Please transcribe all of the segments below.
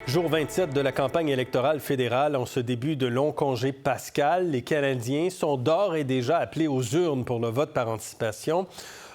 Jour 27 de la campagne électorale fédérale, en ce début de long congé pascal, les Canadiens sont d'ores et déjà appelés aux urnes pour le vote par anticipation.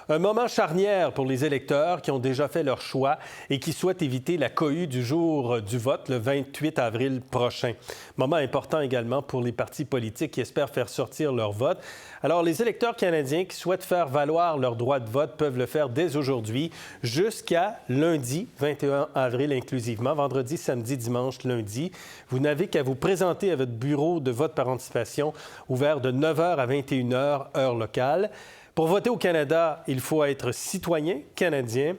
Un moment charnière pour les électeurs qui ont déjà fait leur choix et qui souhaitent éviter la cohue du jour du vote le 28 avril prochain. Moment important également pour les partis politiques qui espèrent faire sortir leur vote. Alors, les électeurs canadiens qui souhaitent faire valoir leur droit de vote peuvent le faire dès aujourd'hui jusqu'à lundi 21 avril inclusivement, vendredi, samedi, dimanche, lundi. Vous n'avez qu'à vous présenter à votre bureau de vote par anticipation ouvert de 9h à 21h, heure locale. Pour voter au Canada, il faut être citoyen canadien.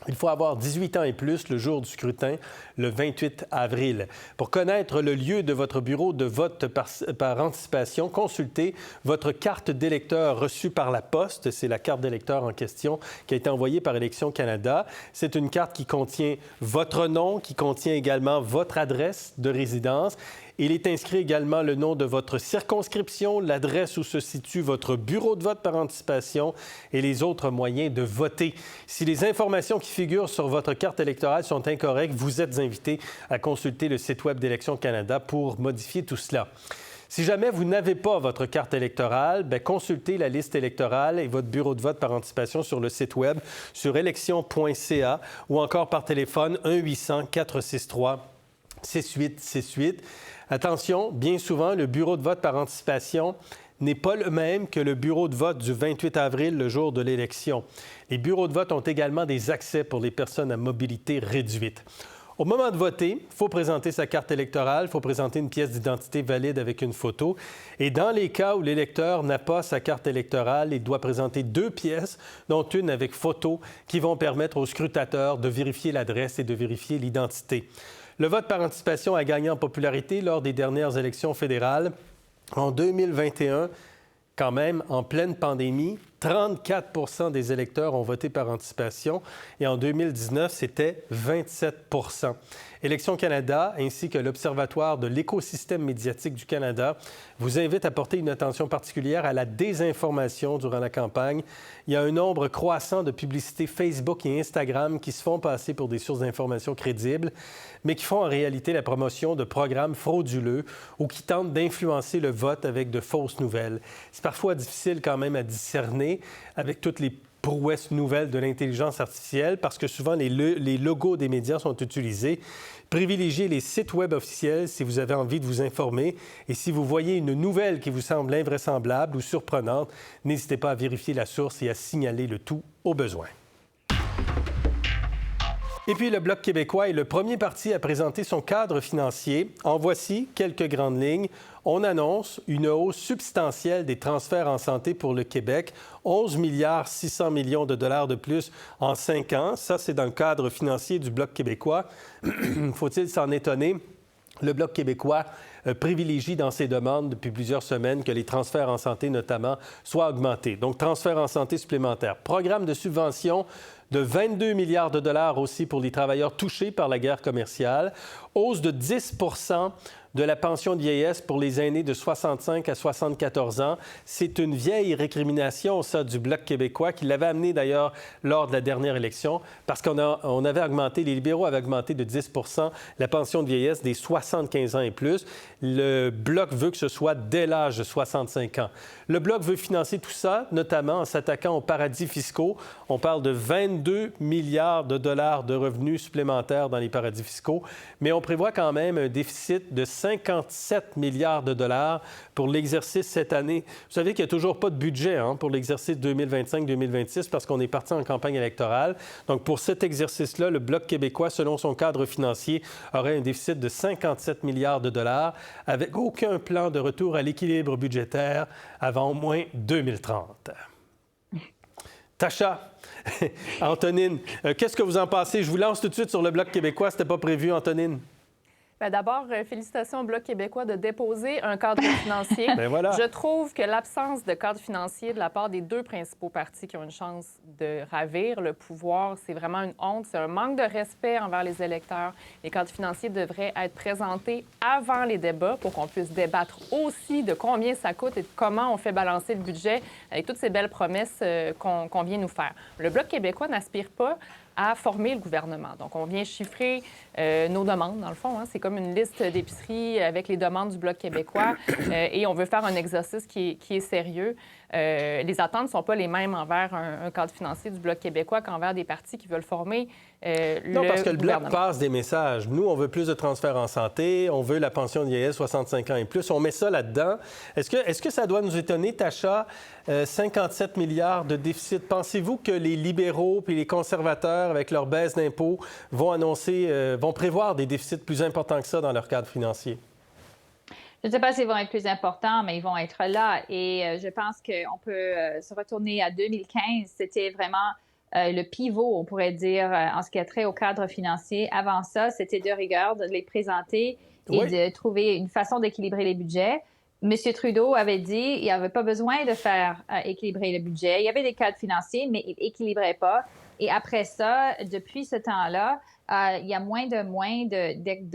Il faut avoir 18 ans et plus le jour du scrutin, le 28 avril. Pour connaître le lieu de votre bureau de vote par anticipation, consultez votre carte d'électeur reçue par la poste. C'est la carte d'électeur en question qui a été envoyée par Élections Canada. C'est une carte qui contient votre nom, qui contient également votre adresse de résidence. Il est inscrit également le nom de votre circonscription, l'adresse où se situe votre bureau de vote par anticipation et les autres moyens de voter. Si les informations qui figurent sur votre carte électorale sont incorrectes, vous êtes invité à consulter le site Web d'Élections Canada pour modifier tout cela. Si jamais vous n'avez pas votre carte électorale, consultez la liste électorale et votre bureau de vote par anticipation sur le site Web sur élections.ca ou encore par téléphone 1-800-463-6868. Attention, bien souvent, le bureau de vote par anticipation n'est pas le même que le bureau de vote du 28 avril, le jour de l'élection. Les bureaux de vote ont également des accès pour les personnes à mobilité réduite. Au moment de voter, il faut présenter sa carte électorale, il faut présenter une pièce d'identité valide avec une photo. Et dans les cas où l'électeur n'a pas sa carte électorale, il doit présenter 2 pièces, dont une avec photo, qui vont permettre aux scrutateurs de vérifier l'adresse et de vérifier l'identité. Le vote par anticipation a gagné en popularité lors des dernières élections fédérales. En 2021, quand même, en pleine pandémie, 34 des électeurs ont voté par anticipation et en 2019, c'était 27 Élections Canada ainsi que l'Observatoire de l'écosystème médiatique du Canada vous invitent à porter une attention particulière à la désinformation durant la campagne. Il y a un nombre croissant de publicités Facebook et Instagram qui se font passer pour des sources d'information crédibles, mais qui font en réalité la promotion de programmes frauduleux ou qui tentent d'influencer le vote avec de fausses nouvelles. C'est parfois difficile quand même à discerner avec toutes les prouesses nouvelles de l'intelligence artificielle parce que souvent les logos des médias sont utilisés. Privilégiez les sites Web officiels si vous avez envie de vous informer et si vous voyez une nouvelle qui vous semble invraisemblable ou surprenante, n'hésitez pas à vérifier la source et à signaler le tout au besoin. Et puis, le Bloc québécois est le premier parti à présenter son cadre financier. En voici quelques grandes lignes. On annonce une hausse substantielle des transferts en santé pour le Québec, 11,6 milliards de dollars de plus en 5 ans. Ça, c'est dans le cadre financier du Bloc québécois. Faut-il s'en étonner? Le Bloc québécois privilégie dans ses demandes depuis plusieurs semaines que les transferts en santé, notamment, soient augmentés. Donc, transferts en santé supplémentaires. Programme de subvention de 22 milliards de dollars aussi pour les travailleurs touchés par la guerre commerciale. Hausse de 10 de la pension de vieillesse pour les aînés de 65 à 74 ans. C'est une vieille récrimination, ça, du Bloc québécois, qui l'avait amené d'ailleurs lors de la dernière élection, parce qu'on avait augmenté, les libéraux avaient augmenté de 10 la pension de vieillesse des 75 ans et plus. Le Bloc veut que ce soit dès l'âge de 65 ans. Le Bloc veut financer tout ça, notamment en s'attaquant aux paradis fiscaux. On parle de 22 milliards de dollars de revenus supplémentaires dans les paradis fiscaux, mais on prévoit quand même un déficit de 57 milliards de dollars pour l'exercice cette année. Vous savez qu'il n'y a toujours pas de budget pour l'exercice 2025-2026 parce qu'on est parti en campagne électorale. Donc, pour cet exercice-là, le Bloc québécois, selon son cadre financier, aurait un déficit de 57 milliards de dollars avec aucun plan de retour à l'équilibre budgétaire avant au moins 2030. Tacha, Antonine, qu'est-ce que vous en pensez? Je vous lance tout de suite sur le Bloc québécois. C'était pas prévu, Antonine. Bien, d'abord, félicitations au Bloc québécois de déposer un cadre financier. Ben voilà. Je trouve que l'absence de cadre financier de la part des 2 principaux partis qui ont une chance de ravir le pouvoir, c'est vraiment une honte. C'est un manque de respect envers les électeurs. Les cadres financiers devraient être présentés avant les débats pour qu'on puisse débattre aussi de combien ça coûte et de comment on fait balancer le budget avec toutes ces belles promesses qu'on vient nous faire. Le Bloc québécois n'aspire pas à former le gouvernement. Donc, on vient chiffrer nos demandes, dans le fond. Hein. C'est comme une liste d'épicerie avec les demandes du Bloc québécois et on veut faire un exercice qui est sérieux. Les attentes ne sont pas les mêmes envers un cadre financier du Bloc québécois qu'envers des partis qui veulent former Non, parce que le Bloc gouvernement. passe des messages. Nous, on veut plus de transferts en santé, on veut la pension de vieillesse 65 ans et plus. On met ça là-dedans. Est-ce que ça doit nous étonner, Tasha, 57 milliards de déficit? Pensez-vous que les libéraux puis les conservateurs, avec leur baisse d'impôts, vont prévoir des déficits plus importants que ça dans leur cadre financier? Je ne sais pas s'ils vont être plus importants, mais ils vont être là. Et je pense qu'on peut se retourner à 2015. C'était vraiment le pivot, on pourrait dire, en ce qui a trait au cadre financier. Avant ça, c'était de rigueur de les présenter et de trouver une façon d'équilibrer les budgets. M. Trudeau avait dit qu'il n'y avait pas besoin de faire équilibrer le budget. Il y avait des cadres financiers, mais il n'équilibrait pas. Et après ça, depuis ce temps-là, il y a moins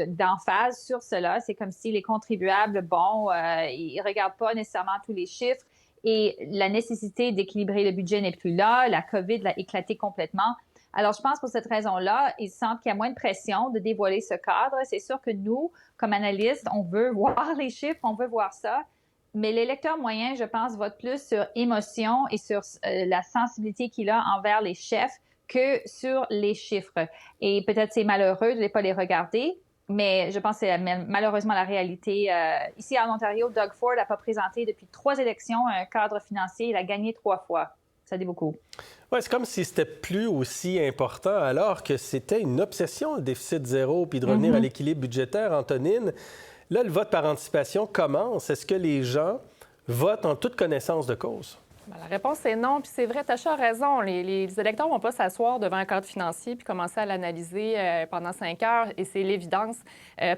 d'emphase sur cela. C'est comme si les contribuables, ils ne regardent pas nécessairement tous les chiffres et la nécessité d'équilibrer le budget n'est plus là. La COVID l'a éclaté complètement. Alors, je pense pour cette raison-là, il semble qu'il y a moins de pression de dévoiler ce cadre. C'est sûr que nous, comme analystes, on veut voir les chiffres, on veut voir ça. Mais l'électeur moyen, je pense, vote plus sur émotion et sur la sensibilité qu'il a envers les chefs que sur les chiffres. Et peut-être c'est malheureux de ne pas les regarder, mais je pense que c'est malheureusement la réalité. Ici en Ontario, Doug Ford n'a pas présenté depuis 3 élections un cadre financier. Il a gagné 3 fois. Ça dit beaucoup. Oui, c'est comme si c'était plus aussi important alors que c'était une obsession, le déficit zéro, puis de revenir à l'équilibre budgétaire. Antonine, là, le vote par anticipation commence. Est-ce que les gens votent en toute connaissance de cause? Bien, la réponse est non. Puis c'est vrai, Tasha a raison. Les électeurs ne vont pas s'asseoir devant un cadre financier puis commencer à l'analyser pendant 5 heures, et c'est l'évidence.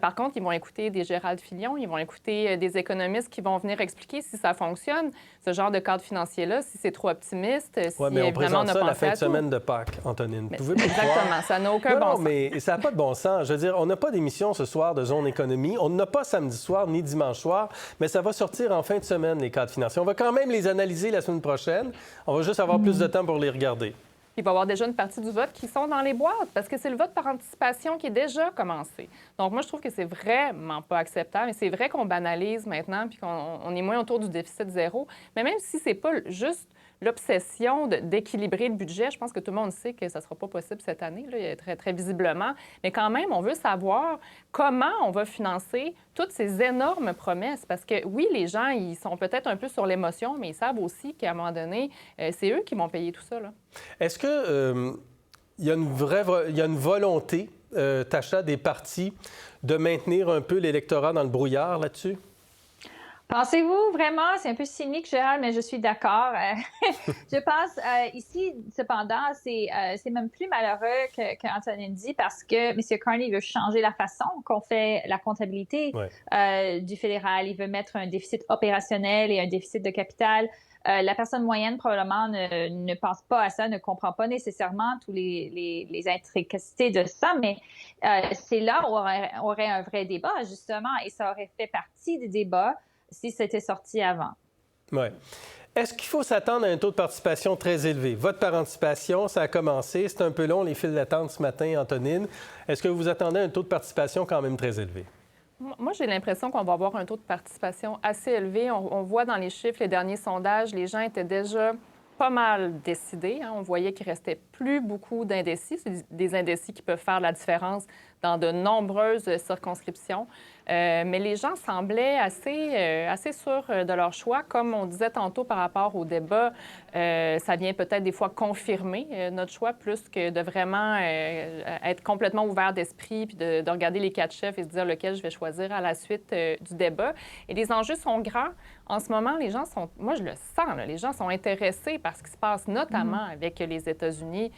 Par contre, ils vont écouter des Gérald Filion, ils vont écouter des économistes qui vont venir expliquer si ça fonctionne, ce genre de cadre financier-là, si c'est trop optimiste, si mais on évidemment présente ça la fin de semaine de Pâques, Antonine. Mais Vous pouvez exactement, ça n'a aucun bon non, sens. mais ça n'a pas de bon sens. Je veux dire, on n'a pas d'émission ce soir de Zone Économie. On n'a pas samedi soir ni dimanche soir, mais ça va sortir en fin de semaine, les cadres financiers. On va quand même les analyser la semaine prochaine. On va juste avoir plus de temps pour les regarder. Il va y avoir déjà une partie du vote qui sont dans les boîtes parce que c'est le vote par anticipation qui est déjà commencé. Donc, moi, je trouve que c'est vraiment pas acceptable. Et c'est vrai qu'on banalise maintenant puis qu'on est moins autour du déficit zéro. Mais même si c'est pas juste l'obsession d'équilibrer le budget, je pense que tout le monde sait que ça ne sera pas possible cette année, là, très, très visiblement. Mais quand même, on veut savoir comment on va financer toutes ces énormes promesses. Parce que oui, les gens, ils sont peut-être un peu sur l'émotion, mais ils savent aussi qu'à un moment donné, c'est eux qui vont payer tout ça, là. Est-ce que il y a une volonté, Tasha, des partis de maintenir un peu l'électorat dans le brouillard là-dessus? Pensez-vous vraiment, c'est un peu cynique, Gérald, mais je suis d'accord. Je pense ici, cependant, c'est même plus malheureux qu'Antonine dit parce que M. Carney veut changer la façon qu'on fait la comptabilité du fédéral. Il veut mettre un déficit opérationnel et un déficit de capital. La personne moyenne, probablement, ne pense pas à ça, ne comprend pas nécessairement tous les intricacités de ça, mais c'est là où on aurait un vrai débat, justement, et ça aurait fait partie des débats si c'était sorti avant. Oui. Est-ce qu'il faut s'attendre à un taux de participation très élevé? Vote par anticipation, ça a commencé. C'est un peu long, les files d'attente ce matin, Antonine. Est-ce que vous attendez un taux de participation quand même très élevé? Moi, j'ai l'impression qu'on va avoir un taux de participation assez élevé. On voit dans les chiffres, les derniers sondages, les gens étaient déjà pas mal décidés. On voyait qu'il restait plus beaucoup d'indécis. C'est des indécis qui peuvent faire la différence dans de nombreuses circonscriptions. Mais les gens semblaient assez sûrs de leur choix. Comme on disait tantôt par rapport au débat, ça vient peut-être des fois confirmer notre choix plus que de vraiment être complètement ouvert d'esprit puis de regarder les 4 chefs et se dire lequel je vais choisir à la suite du débat. Et les enjeux sont grands. En ce moment, les gens sont... Moi, je le sens, là, les gens sont intéressés par ce qui se passe, notamment avec les États-Unis.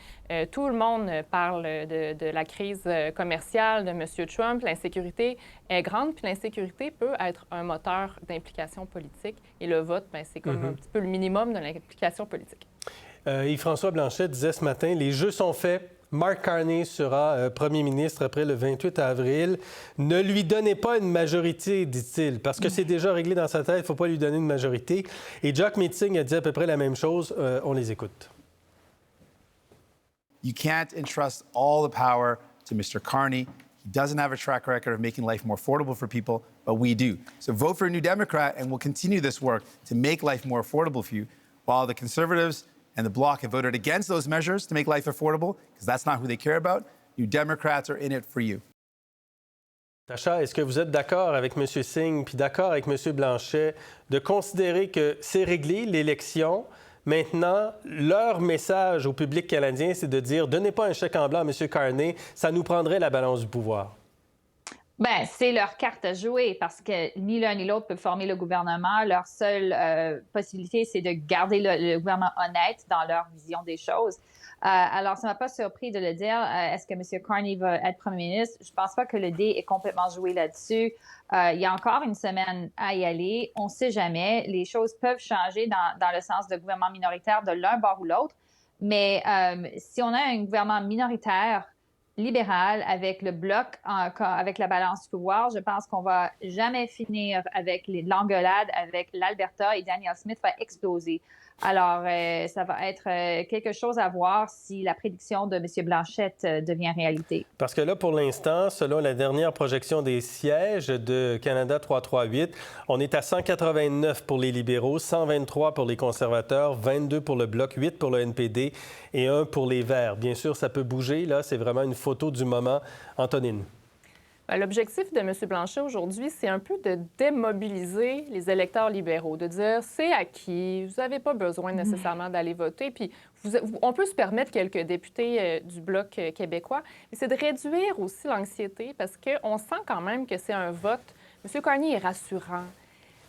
Tout le monde parle de la crise commerciale de M. Trump. L'insécurité est grande, puis l'insécurité peut être un moteur d'implication politique. Et le vote, bien, c'est comme un petit peu le minimum de l'implication politique. Yves-François Blanchet disait ce matin, les jeux sont faits. Mark Carney sera premier ministre après le 28 avril. Ne lui donnez pas une majorité, dit-il, parce que c'est déjà réglé dans sa tête. Il ne faut pas lui donner une majorité. Et Jack Meeting a dit à peu près la même chose. On les écoute. You can't entrust all the power to Mr. Carney. He doesn't have a track record of making life more affordable for people, but we do. So vote for a New Democrat, and we'll continue this work to make life more affordable for you, while the Conservatives and the Bloc have voted against those measures to make life affordable, because that's not who they care about. New Democrats are in it for you. Sacha, est-ce que vous êtes d'accord avec M. Singh puis d'accord avec M. Blanchet de considérer que c'est réglé, l'élection? Maintenant, leur message au public canadien, c'est de dire « Donnez pas un chèque en blanc à M. Carney, ça nous prendrait la balance du pouvoir ». Bien, c'est leur carte à jouer parce que ni l'un ni l'autre peuvent former le gouvernement. Leur seule possibilité, c'est de garder le gouvernement honnête dans leur vision des choses. Alors, ça ne m'a pas surpris de le dire. Est-ce que M. Carney va être premier ministre? Je ne pense pas que le dé est complètement joué là-dessus. Il y a encore une semaine à y aller. On ne sait jamais. Les choses peuvent changer dans le sens de gouvernement minoritaire de l'un bord ou l'autre. Mais si on a un gouvernement minoritaire libéral avec le bloc, avec la balance du pouvoir, je pense qu'on va jamais finir avec l'engueulade avec l'Alberta et Danielle Smith va exploser. Alors, ça va être quelque chose à voir si la prédiction de M. Blanchette devient réalité. Parce que là, pour l'instant, selon la dernière projection des sièges de Canada 338, on est à 189 pour les libéraux, 123 pour les conservateurs, 22 pour le Bloc, 8 pour le NPD et 1 pour les Verts. Bien sûr, ça peut bouger. Là, c'est vraiment une photo du moment. Antonine. L'objectif de M. Blanchet aujourd'hui, c'est un peu de démobiliser les électeurs libéraux, de dire c'est acquis, vous n'avez pas besoin nécessairement d'aller voter. Puis on peut se permettre quelques députés du Bloc québécois, mais c'est de réduire aussi l'anxiété parce qu'on sent quand même que c'est un vote. M. Carney est rassurant.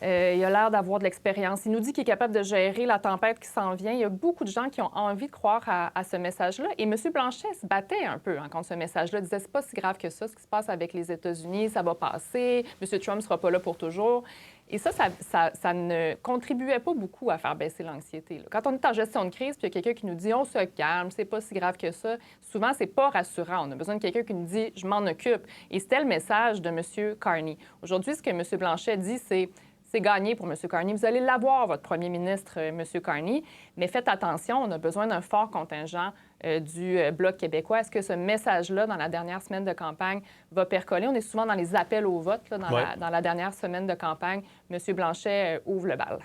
Il a l'air d'avoir de l'expérience. Il nous dit qu'il est capable de gérer la tempête qui s'en vient. Il y a beaucoup de gens qui ont envie de croire à ce message-là. Et M. Blanchet se battait un peu contre ce message-là. Il disait c'est pas si grave que ça, ce qui se passe avec les États-Unis, ça va passer. M. Trump ne sera pas là pour toujours. Et ça ne contribuait pas beaucoup à faire baisser l'anxiété. Quand on est en gestion de crise, puis il y a quelqu'un qui nous dit on se calme, c'est pas si grave que ça, souvent, c'est pas rassurant. On a besoin de quelqu'un qui nous dit je m'en occupe. Et c'était le message de M. Carney. Aujourd'hui, ce que M. Blanchet dit, c'est gagné pour M. Carney. Vous allez l'avoir, votre premier ministre, M. Carney, mais faites attention, on a besoin d'un fort contingent du Bloc québécois. Est-ce que ce message-là, dans la dernière semaine de campagne, va percoler? On est souvent dans les appels au vote, là, dans la dernière semaine de campagne. M. Blanchet ouvre le bal.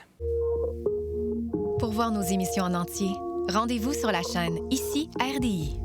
Pour voir nos émissions en entier, rendez-vous sur la chaîne Ici RDI.